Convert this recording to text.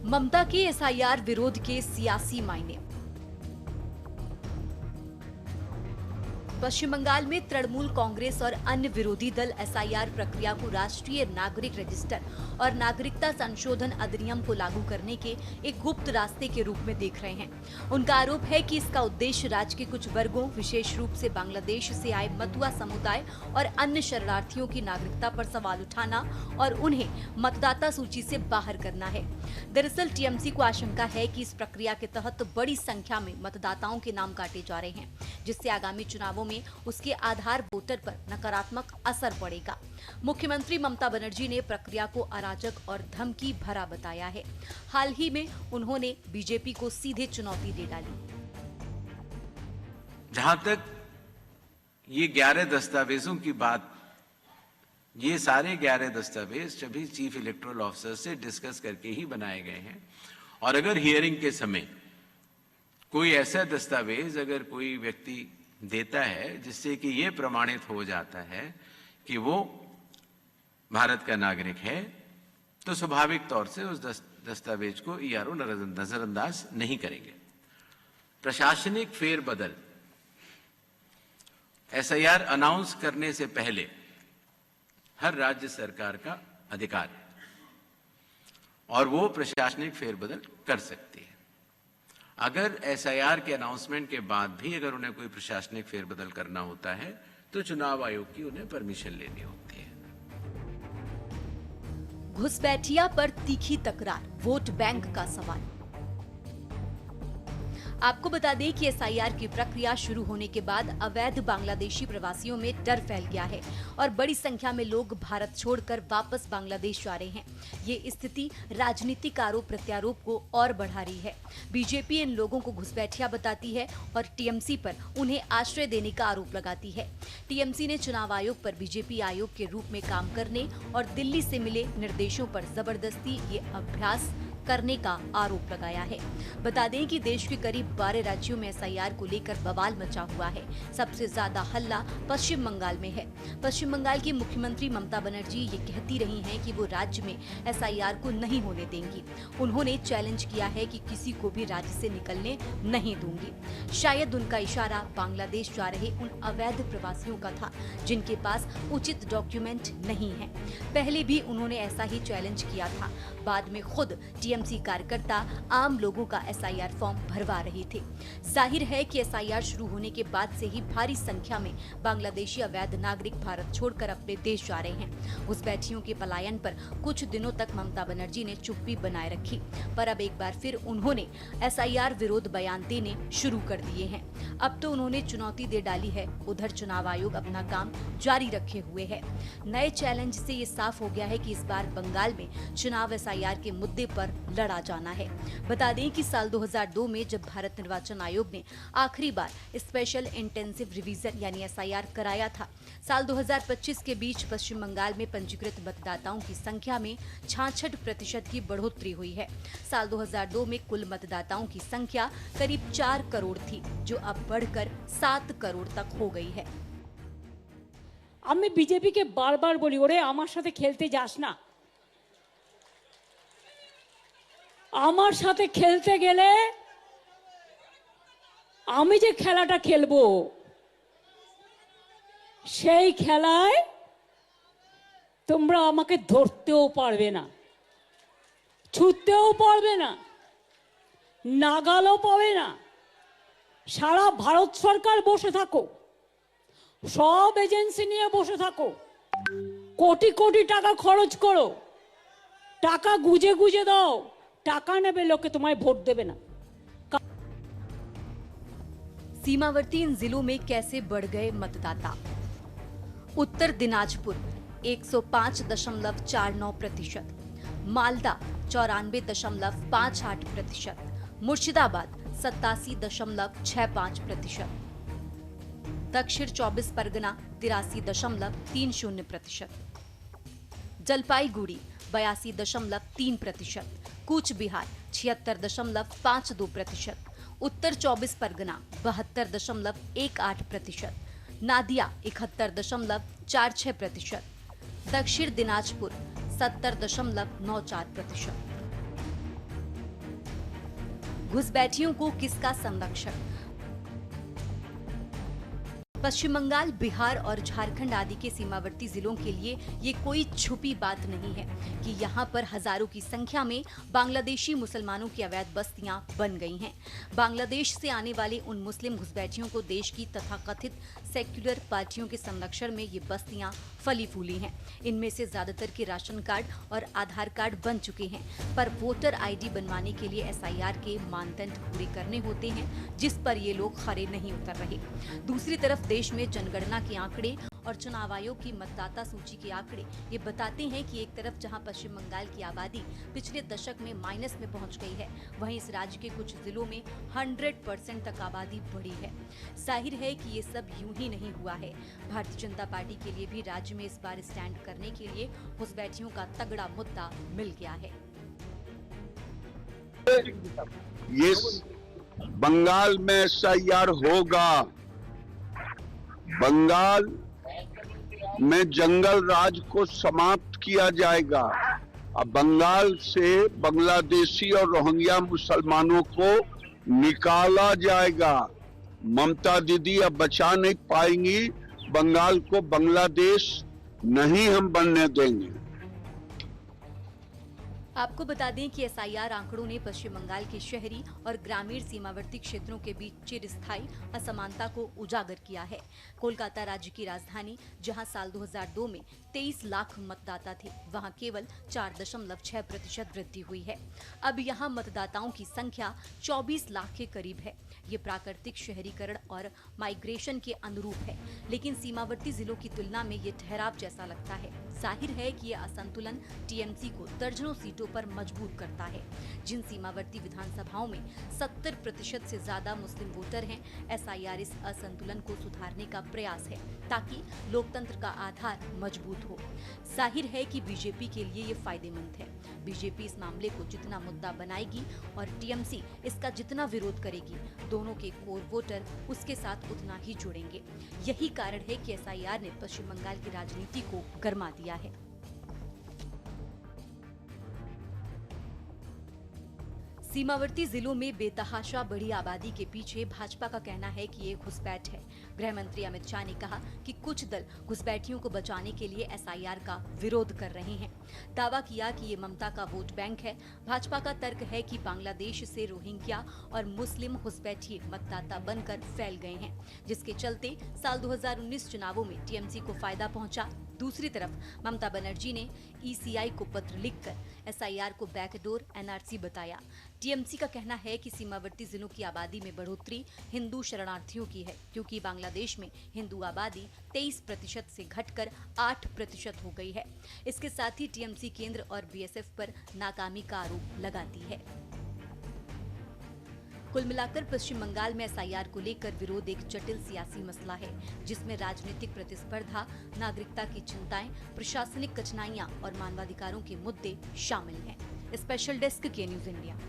ममता के एसआईआर विरोध के सियासी मायने। पश्चिम बंगाल में तृणमूल कांग्रेस और अन्य विरोधी दल एसआईआर प्रक्रिया को राष्ट्रीय नागरिक रजिस्टर और नागरिकता संशोधन अधिनियम को लागू करने के एक गुप्त रास्ते के रूप में देख रहे हैं। उनका आरोप है कि इसका उद्देश्य राज्य के कुछ वर्गों, विशेष रूप से बांग्लादेश से आए मतुआ समुदाय और अन्य शरणार्थियों की नागरिकता पर सवाल उठाना और उन्हें मतदाता सूची से बाहर करना है। दरअसल टीएमसी को आशंका है कि इस प्रक्रिया के तहत बड़ी संख्या में मतदाताओं के नाम काटे जा रहे हैं, जिससे आगामी चुनावों में उसके आधार वोटर पर नकारात्मक असर पड़ेगा। मुख्यमंत्री ममता बनर्जी ने प्रक्रिया को अराजक और धमकी भरा बताया है। हाल ही में उन्होंने बीजेपी को सीधे चुनौती दे डाली। जहां तक ये 11 दस्तावेजों की बात, ये सारे 11 दस्तावेज सभी चीफ इलेक्टोरल ऑफिसर से डिस्कस करके ही बनाए गए हैं। और अगर हियरिंग के समय कोई ऐसा दस्तावेज अगर कोई व्यक्ति देता है जिससे कि ये प्रमाणित हो जाता है कि वो भारत का नागरिक है, तो स्वाभाविक तौर से उस दस्तावेज को ईआरओ नजरअंदाज नहीं करेंगे। प्रशासनिक फेरबदल एसआईआर अनाउंस करने से पहले हर राज्य सरकार का अधिकार है और वो प्रशासनिक फेरबदल कर सकती है। अगर एसआईआर के अनाउंसमेंट के बाद भी अगर उन्हें कोई प्रशासनिक फेरबदल करना होता है तो चुनाव आयोग की उन्हें परमिशन लेनी होती है। घुसपैठिया पर तीखी तकरार, वोट बैंक का सवाल। आपको बता दें कि एसआईआर की प्रक्रिया शुरू होने के बाद अवैध बांग्लादेशी प्रवासियों में डर फैल गया है और बड़ी संख्या में लोग भारत छोड़कर वापस बांग्लादेश जा रहे हैं। ये स्थिति राजनीतिक आरोप प्रत्यारोप को और बढ़ा रही है। बीजेपी इन लोगों को घुसपैठिया बताती है और टीएमसी पर उन्हें आश्रय देने का आरोप लगाती है। टीएमसी ने चुनाव आयोग पर बीजेपी आयोग के रूप में काम करने और दिल्ली से मिले निर्देशों पर जबरदस्ती ये अभ्यास करने का आरोप लगाया है। बता दें कि देश के करीब 12 राज्यों में एसआईआर को लेकर बवाल मचा हुआ है। सबसे ज्यादा हल्ला पश्चिम बंगाल में है। पश्चिम बंगाल की मुख्यमंत्री ममता बनर्जी ये कहती रही हैं कि वो राज्य में एसआईआर को नहीं होने देंगी। उन्होंने चैलेंज किया है कि किसी को भी राज्य से निकलने नहीं दूंगी। शायद उनका इशारा बांग्लादेश जा रहे उन अवैध प्रवासियों का था जिनके पास उचित डॉक्यूमेंट नहीं है। पहले भी उन्होंने ऐसा ही चैलेंज किया था। बाद में खुद टीएमसी कार्यकर्ता आम लोगों का एसआईआर फॉर्म भरवा रहे थे। जाहिर है कि एसआईआर शुरू होने के बाद से ही भारी संख्या में बांग्लादेशी अवैध नागरिक भारत छोड़कर अपने देश जा रहे हैं। घुसपैठियों के पलायन पर कुछ दिनों तक ममता बनर्जी ने चुप्पी बनाए रखी, पर अब एक बार फिर उन्होंने एसआईआर विरोध बयान देने शुरू कर दिए हैं। अब तो उन्होंने चुनौती दे डाली है। उधर चुनाव आयोग अपना काम जारी रखे हुए है। नए चैलेंज से ये साफ हो गया है कि इस बार बंगाल में चुनाव एसआईआर के मुद्दे पर लड़ा जाना है। बता दें कि साल 2002 में जब भारत निर्वाचन आयोग ने आखिरी बार स्पेशल इंटेंसिव रिवीजन यानी एसआईआर कराया था, साल 2025 के बीच पश्चिम बंगाल में पंजीकृत मतदाताओं की संख्या में 66% की बढ़ोतरी हुई है। साल 2002 में कुल मतदाताओं की संख्या करीब 4 करोड़ थी, जो अब बढ़कर 7 करोड़ तक हो गई है। আমি বিজেপিকে বারবার বলি, ওরে আমার সাথে খেলতে যাস না। আমার সাথে খেলতে গেলে আমি যে খেলাটা খেলবো সেই খেলায় তোমরা আমাকে ধরতেও পারবে না, ছুটতেও পারবে না, নাগালও পাবে না। সারা ভারত সরকার বসে থাকো, সব এজেন্সি নিয়ে বসে থাকো, কোটি কোটি টাকা খরচ করো, টাকা গুজে গুজে দাও, টাকা নেবে লোকে, তোমায় ভোট দেবে না। सीमावर्ती इन जिलों में कैसे बढ़ गए मतदाता। उत्तर दिनाजपुर 105.49%, मालदा 94.58%, मुर्शिदाबाद 87.65%, दक्षिण 24 परगना 83.30%, जलपाईगुड़ी 82.3%, कूच बिहार 76.52%, उत्तर 24 परगना 72.18%, नादिया 71.46%, दक्षिण दिनाजपुर 70.94%। घुसपैठियों को किसका संरक्षण? पश्चिम बंगाल, बिहार और झारखंड आदि के सीमावर्ती जिलों के लिए ये कोई छुपी बात नहीं है कि यहाँ पर हजारों की संख्या में बांग्लादेशी मुसलमानों की अवैध बस्तियां बन गई हैं। बांग्लादेश से आने वाले उन मुस्लिम घुसपैठियों को देश की तथाकथित सेक्युलर पार्टियों के संरक्षण में ये बस्तियां फली फूली हैं। इनमें से ज्यादातर के राशन कार्ड और आधार कार्ड बन चुके हैं, पर वोटर आईडी बनवाने के लिए SIR के मानदंड पूरे करने होते हैं, जिस पर ये लोग खरे नहीं उतर रहे। दूसरी तरफ देश में जनगणना के आंकड़े और चुनाव आयोग की मतदाता सूची के आंकड़े ये बताते हैं कि एक तरफ जहां पश्चिम बंगाल की आबादी पिछले दशक में माइनस में पहुंच गई है, वहीं इस राज्य के कुछ जिलों में 100% तक आबादी बढ़ी है। जाहिर है कि ये सब यूं ही नहीं हुआ है। भारतीय जनता पार्टी के लिए भी राज्य में इस बार स्टैंड करने के लिए घुसपैठियों का तगड़ा मुद्दा मिल गया है। ये बंगाल में SIR होगा। बंगाल में जंगल राज को समाप्त किया जाएगा। अब बंगाल से बांग्लादेशी और रोहिंग्या मुसलमानों को निकाला जाएगा। ममता दीदी अब बचा नहीं पाएंगी। बंगाल को बांग्लादेश नहीं हम बनने देंगे। आपको बता दें कि SIR आंकड़ों ने पश्चिम बंगाल के शहरी और ग्रामीण सीमावर्ती क्षेत्रों के बीच चिरस्थायी असमानता को उजागर किया है। कोलकाता राज्य की राजधानी, जहां साल 2002 में 23 लाख मतदाता थे, वहां केवल 4.6% वृद्धि हुई है। अब यहां मतदाताओं की संख्या 24 लाख के करीब है। ये प्राकृतिक शहरीकरण और माइग्रेशन के अनुरूप है, लेकिन सीमावर्ती जिलों की तुलना में ये ठहराव जैसा लगता है। जाहिर है कि ये असंतुलन TMC को दर्जनों सीटों पर मजबूर करता है। जिन सीमावर्ती विधानसभाओं में 70% से ज्यादा मुस्लिम वोटर हैं, SIR इस असंतुलन को सुधारने का प्रयास है ताकि लोकतंत्र का आधार मजबूत हो। जाहिर है कि बीजेपी के लिए ये फायदेमंद है। बीजेपी इस मामले को जितना मुद्दा बनाएगी और TMC इसका जितना विरोध करेगी, दोनों के कोर वोटर उसके साथ उतना ही जुड़ेंगे। यही कारण है कि SIR ने पश्चिम बंगाल की राजनीति को गरमा दिया है। सीमावर्ती जिलों में बेतहाशा बड़ी आबादी के पीछे भाजपा का कहना है कि ये घुसपैठ है। गृह मंत्री अमित शाह ने कहा कि कुछ दल घुसपैठियों को बचाने के लिए SIR का विरोध कर रहे हैं। दावा किया कि ये ममता का वोट बैंक है। भाजपा का तर्क है कि बांग्लादेश से रोहिंग्या और मुस्लिम घुसपैठिए मतदाता बनकर फैल गए हैं, जिसके चलते साल 2019 चुनावों में TMC को फायदा पहुंचा। दूसरी तरफ ममता बनर्जी ने ECI को पत्र लिखकर SIR को बैकडोर NRC बताया। TMC का कहना है कि सीमावर्ती जिलों की आबादी में बढ़ोतरी हिंदू शरणार्थियों की है, क्योंकि बांग्लादेश में हिंदू आबादी 23% से घटकर 8% हो गई है। इसके साथ ही TMC केंद्र और BSF पर नाकामी का आरोप लगाती है। कुल मिलाकर पश्चिम बंगाल में SIR को लेकर विरोध एक जटिल सियासी मसला है, जिसमें राजनीतिक प्रतिस्पर्धा, नागरिकता की चिंताएं, प्रशासनिक कठिनाइयां और मानवाधिकारों के मुद्दे शामिल हैं। स्पेशल डेस्क के न्यूज़ इंडिया।